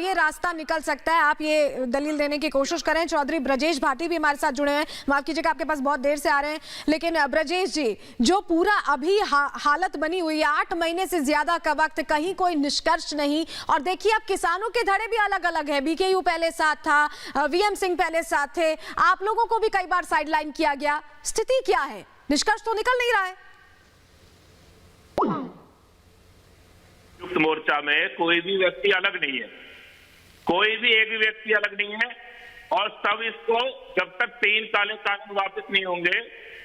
ये रास्ता निकल सकता है, आप ये दलील देने की कोशिश करें। चौधरी ब्रजेश भाटी भी हमारे साथ जुड़े हैं, माफ कीजिएगा आपके पास बहुत देर से आ रहे हैं, लेकिन ब्रजेश जी, जो पूरा अभी हालत बनी हुई है, 8 महीने से ज्यादा का वक्त, कहीं कोई निष्कर्ष नहीं। और देखिए अब किसानों के धड़े भी अलग अलग है, बीकेयू पहले साथ था, वीएम सिंह पहले साथ थे, आप लोगों को भी कई बार साइडलाइन किया गया। स्थिति क्या है? निष्कर्ष तो निकल नहीं रहा है। मोर्चा में कोई भी व्यक्ति अलग नहीं है, कोई भी एक भी व्यक्ति अलग नहीं है। और सब इसको, जब तक 3 काले कानून वापस नहीं होंगे,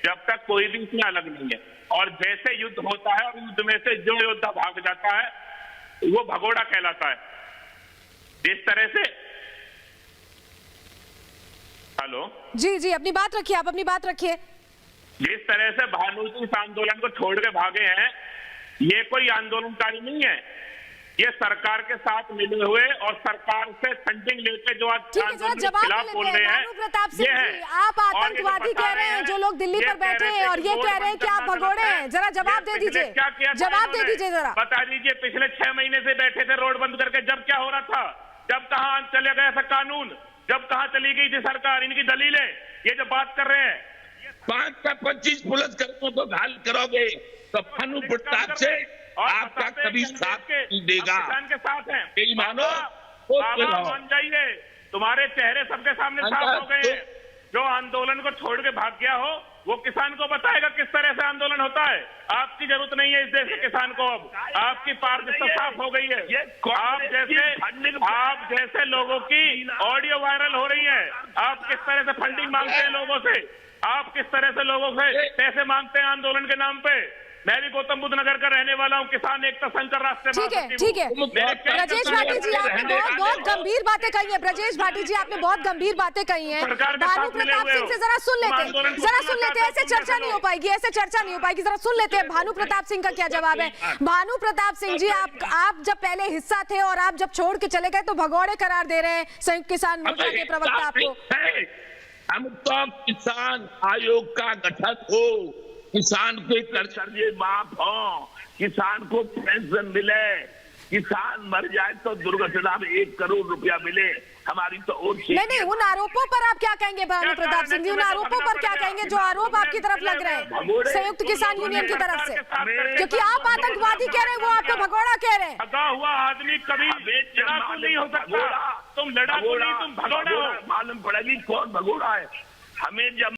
जब तक कोई भी इसमें अलग नहीं है। और जैसे युद्ध होता है और युद्ध में से जो योद्धा भाग जाता है वो भगोड़ा कहलाता है। जिस तरह से, हेलो जी जी, अपनी बात रखिए, आप अपनी बात रखिए। जिस तरह से भानु जी इस आंदोलन को छोड़ के भागे हैं, ये कोई आंदोलनकारी नहीं है, ये सरकार के साथ मिले हुए और सरकार से फंडिंग लेके जो आज आंदोलन के खिलाफ बोल रहे हैं। प्रताप सिंह जी, आप आतंकवादी कह रहे हैं जो लोग दिल्ली पर बैठे हैं, और ये कह रहे हैं कि आप भगोड़े हैं। जरा जवाब दे दीजिए, जवाब दे दीजिए जरा। बता दीजिए, पिछले 6 महीने से बैठे थे रोड बंद करके, जब क्या हो रहा था, जब कहां चले गया था कानून, जब कहां चली गई थी सरकार। इनकी दलीलें, ये जो बात कर रहे हैं, 5 का 25 पुलिस कर्मियों को घायल करोगे तो भानु प्रताप से आपका कभी साथ नहीं देगा। किसान के साथ हैं, यही मानो, मान जाइए, तुम्हारे चेहरे सबके सामने साफ हो गए हैं। जो आंदोलन को छोड़ के भाग गया हो वो किसान को बताएगा किस तरह से आंदोलन होता है। आपकी जरूरत नहीं है इस देश के किसान को, अब आपकी पारदर्शिता साफ हो गई है। आप जैसे लोगों की ऑडियो वायरल हो रही है, आप किस तरह से फंडिंग मांगते हैं लोगों से, आप किस तरह से लोगों से पैसे मांगते हैं आंदोलन के नाम पे। मैं भी गौतम बुद्ध नगर का रहने वाला हूँ, किसान एकता संघ का राष्ट्रीय महासचिव। ठीक है ब्रजेश भाटी जी, आपने बहुत गंभीर बातें कही है। ब्रजेश भाटी जी, आपने बहुत गंभीर बातें कही हैं। भानु प्रताप सिंह से जरा सुन लेते, ऐसे चर्चा नहीं हो पाएगी, ऐसे चर्चा नहीं हो पाएगी। जरा सुन लेते हैं भानु प्रताप सिंह का क्या जवाब है। भानु प्रताप सिंह जी, आप जब पहले हिस्सा थे और आप जब छोड़ के चले गए तो भगोड़े करार दे रहे हैं संयुक्त किसान मोर्चा के प्रवक्ता आपको। हम तो किसान आयोग का गठन हो, किसान के कर्जे माफ हो, किसान को पेंशन मिले, किसान मर जाए तो दुर्घटना में 1 करोड़ रुपया मिले, हमारी तो और नहीं, उन आरोपों पर आप क्या कहेंगे भानु प्रताप सिंह जी? उन आरोपों पर क्या कहेंगे जो आरोप आपकी तरफ लग रहे हैं संयुक्त किसान यूनियन की तरफ से? क्योंकि आप आतंकवादी कह रहे हैं, वो आपको भगोड़ा कह रहे हैं। थका हुआ आदमी कभी लड़ाकू नहीं हो सकता। तुम लड़ाकू नहीं, तुम भगोड़ा हो। मालूम पड़ेगी कौन भगोड़ा है। हमें जब